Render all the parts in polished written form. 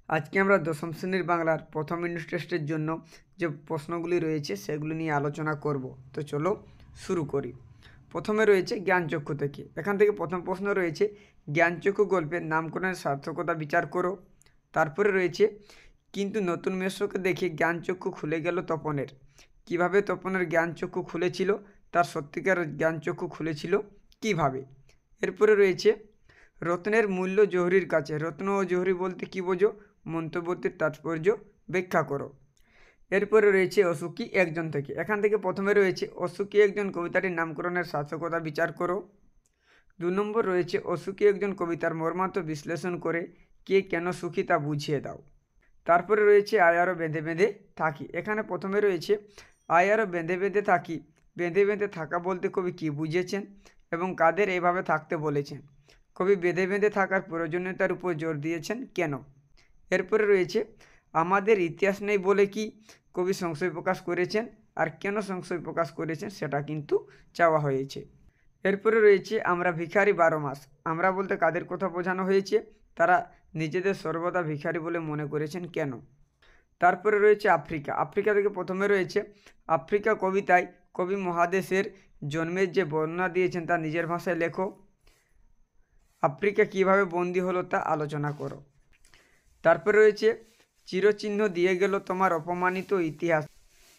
আজকে আমরা দশম শ্রেণীর বাংলার প্রথম ইউনিট টেস্টের জন্য যে প্রশ্নগুলি রয়েছে সেগুলি নিয়ে আলোচনা করব। তো চলো শুরু করি। প্রথমে রয়েছে জ্ঞানচক্ষু থেকে। এখান থেকে প্রথম প্রশ্ন রয়েছে জ্ঞানচক্ষু গল্পের নামকরণের সার্থকতা বিচার করো। তারপরে রয়েছে কিন্তু নতুন মেষকে দেখে জ্ঞানচক্ষু খুলে গেল তপনের। কিভাবে তপনের জ্ঞানচক্ষু খুলেছিল, তার সত্যিকার জ্ঞানচক্ষু খুলেছিল কিভাবে। এরপরে রয়েছে রত্নের মূল্য জহুরির কাছে। রত্ন ও জহুরি বলতে কী বোঝো, মন্তব্যটির তাৎপর্য ব্যাখ্যা করো। এরপরে রয়েছে অসুখী একজন থেকে। এখান থেকে প্রথমে রয়েছে অসুখী একজন কবিতাটির নামকরণের সার্থকতা বিচার করো। 2 নম্বর রয়েছে অসুখী একজন কবিতার মর্মার্থ বিশ্লেষণ করে কে কেন সুখী তা বুঝিয়ে দাও। তারপরে রয়েছে আয় আরও বেঁধে বেঁধে থাকি। এখানে প্রথমে রয়েছে আয় আরও বেঁধে বেঁধে থাকি। বেঁধে বেঁধে থাকা বলতে কবি কী বুঝিয়েছেন এবং কাদের এভাবে থাকতে বলেছেন। কবি বেঁধে বেঁধে থাকার প্রয়োজনীয়তার উপর জোর দিয়েছেন কেন। এরপরে রয়েছে আমাদের ইতিহাস নেই বলে কি কবি সংশয় প্রকাশ করেছেন, আর কেন সংশয় প্রকাশ করেছেন সেটা কিন্তু চাওয়া হয়েছে। এরপরে রয়েছে আমরা ভিখারি 12 মাস। আমরা বলতে কাদের কথা বোঝানো হয়েছে, তারা নিজেদের সর্বদা ভিখারি বলে মনে করেছেন কেন। তারপরে রয়েছে আফ্রিকা। আফ্রিকা থেকে প্রথমে রয়েছে আফ্রিকা কবিতায় কবি মহাদেশের জন্মের যে বর্ণনা দিয়েছেন তা নিজের ভাষায় লেখো। আফ্রিকা কিভাবে বন্দী হলো তা আলোচনা করো। তারপরে রয়েছে চিরচিহ্ন দিয়ে গেল তোমার অপমানিত ইতিহাস।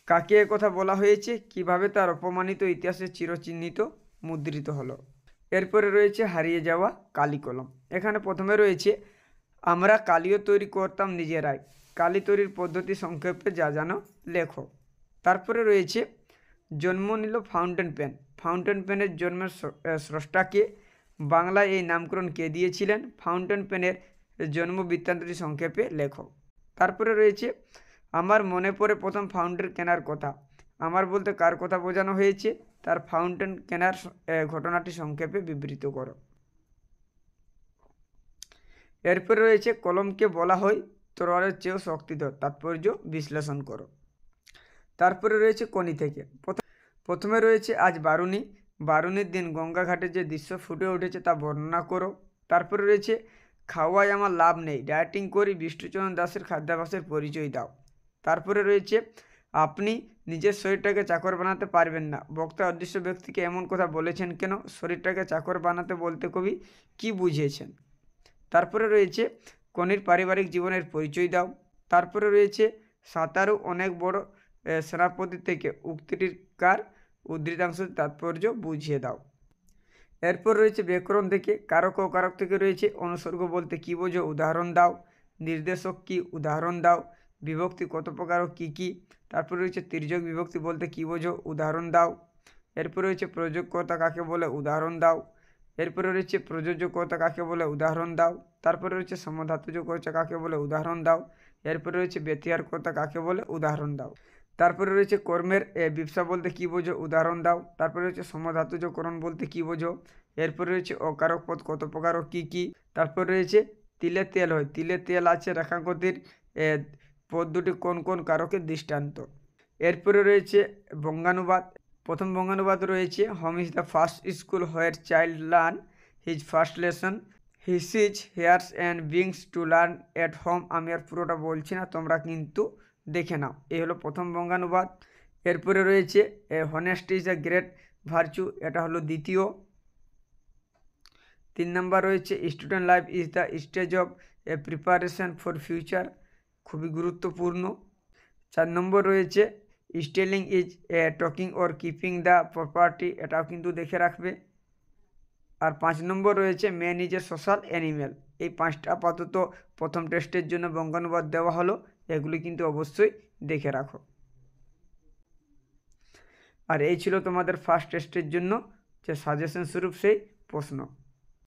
কাকে কথা বলা হয়েছে, কিভাবে তার অপমানিত ইতিহাসে চিরচিহ্নিত মুদ্রিত হলো। এরপরে রয়েছে হারিয়ে যাওয়া কালি কলম। এখানে প্রথমে রয়েছে আমরা কালিও তৈরি করতাম নিজেরাই। কালি তৈরির পদ্ধতি সংক্ষেপে যা জানো লেখো। তারপরে রয়েছে জন্ম নিল ফাউন্টেন পেন। ফাউন্টেন পেনের জন্মের স্রষ্টাকে, বাংলায় এই নামকরণ কে দিয়েছিলেন। ফাউন্টেন পেনের জন্ম বৃত্তান্তটি সংক্ষেপে লেখো। তারপরে রয়েছে আমার মনে পড়ে প্রথম ফাউন্টেন কেনার কথা। আমার বলতে কার কথা বোঝানো হয়েছে, তার ফাউন্টেন কেনার ঘটনাটি সংক্ষেপে বিবৃত করো। এরপরে রয়েছে কলমকে বলা হয় তরোয়ারের চেয়েও শক্তিধর, তাৎপর্য বিশ্লেষণ করো। তারপরে রয়েছে কোনি থেকে। প্রথমে রয়েছে আজ বারুণী। বারুণীর দিন গঙ্গাঘাটে যে দৃশ্য ফুটে উঠেছে তা বর্ণনা করো। তারপরে রয়েছে খাওয়ায় আমার লাভ নেই, ডায়েটিং করি, বিষ্ণুচরণ দাসের খাদ্যাভ্যাসের পরিচয় দাও। তারপরে রয়েছে আপনি নিজের শরীরটাকে চাকর বানাতে পারবেন না। বক্তা অদৃশ্য ব্যক্তিকে এমন কথা বলেছেন কেন, শরীরটাকে চাকর বানাতে বলতে কবি কি বুঝিয়েছেন। তারপরে রয়েছে কনির পারিবারিক জীবনের পরিচয় দাও। তারপরে রয়েছে সাঁতারু অনেক বড় সেনাপতি থেকে উক্তিটির কার, উদ্ধৃতাংশের তাৎপর্য বুঝিয়ে দাও। এরপর রয়েছে ব্যাকরণ থেকে কারক ও কারক থেকে রয়েছে অনুসর্গ বলতে কী বোঝো, উদাহরণ দাও। নির্দেশক কি, উদাহরণ দাও। বিভক্তি কত প্রকার ও কী কী। তারপর রয়েছে তির্যক বিভক্তি বলতে কী বোঝো, উদাহরণ দাও। এরপর রয়েছে প্রযোজকর্তা কাকে বলে, উদাহরণ দাও। এরপরে রয়েছে প্রযোজকর্তা কাকে বলে, উদাহরণ দাও। তারপরে রয়েছে সমধাতুজকর্তা কাকে বলে, উদাহরণ দাও। এরপরে রয়েছে ব্যতিহারকর্তা কাকে বলে, উদাহরণ দাও। তারপরে রয়েছে কর্মের বিবসা বলতে কী বোঝো, উদাহরণ দাও। তারপরে রয়েছে সমধাতুজকরণ বলতে কী বোঝো। এরপরে রয়েছে অকারক পদ কত প্রকার ও কী কী। তারপর রয়েছে তিলে তেল হয়, তিলে তেল আছে রেখাঙ্কতির পদ দুটি কোন কোন কারকের দৃষ্টান্ত। এরপরে রয়েছে বঙ্গানুবাদ। প্রথম বঙ্গানুবাদ রয়েছে home is the first school where child learn his first lesson, he sees hears and begins to learn at home. আমি আর পুরোটা বলছি না, তোমরা কিন্তু দেখে নাও। এই হলো প্রথম বঙ্গানুবাদ। এরপরে রয়েছে honesty is a great virtue, এটা হলো দ্বিতীয়। 3 নম্বর রয়েছে student life is the stage of preparation for future, খুবই গুরুত্বপূর্ণ। 4 নম্বর রয়েছে stealing is talking or keeping the property, এটাও কিন্তু দেখে রাখবে। আর 5 নম্বর রয়েছে man is a social animal. এই 5টা আপাতত প্রথম টেস্টের জন্য বঙ্গানুবাদ দেওয়া হলো, এগুলি কিন্তু অবশ্যই দেখে রাখো। আর এই ছিল তোমাদের ফার্স্ট টেস্টের জন্য যে সাজেশন স্বরূপ সেই প্রশ্ন।